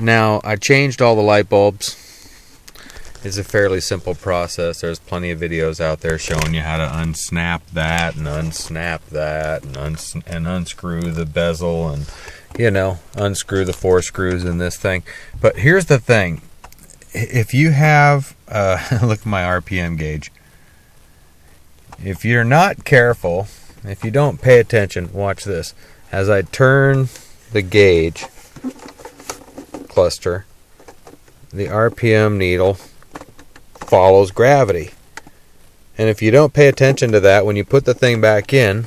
Now, I changed all the light bulbs. It's a fairly simple process. There's plenty of videos out there showing you how to unsnap that and unsnap that and unscrew the bezel and, you know, unscrew the 4 screws in this thing. But here's the thing. If you have, look at my RPM gauge. If you're not careful, if you don't pay attention, watch this. As I turn the gauge cluster, the RPM needle follows gravity. And if you don't pay attention to that, when you put the thing back in,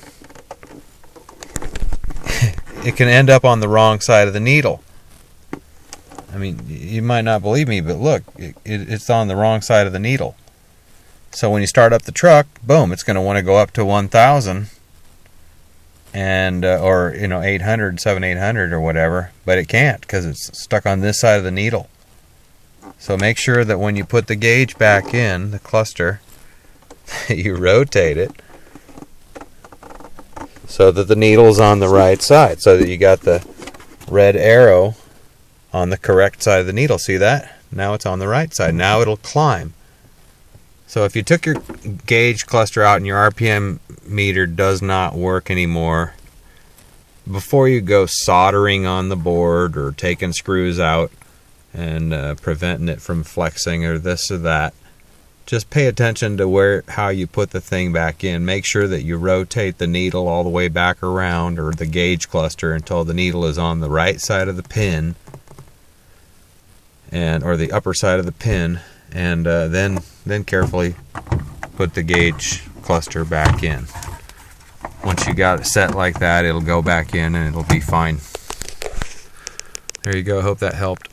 it can end up on the wrong side of the needle. I mean, you might not believe me, but look, it's on the wrong side of the needle. So when you start up the truck, boom, it's going to want to go up to 1,000 and or 800, 7,800 or whatever, but it can't because it's stuck on this side of the needle. So make sure that when you put the gauge back in the cluster, you rotate it so that the needle's on the right side, so that you got the red arrow on the correct side of the needle. See that? Now it's on the right side. Now it'll climb. So if you took your gauge cluster out and your RPM meter does not work anymore, before you go soldering on the board or taking screws out and preventing it from flexing or this or that, just pay attention to how you put the thing back in. Make sure that you rotate the needle all the way back around, or the gauge cluster, until the needle is on the right side of the pin, or the upper side of the pin, and then carefully put the gauge cluster back in. Once you got it set like that, it'll go back in and it'll be fine. There you go. Hope that helped.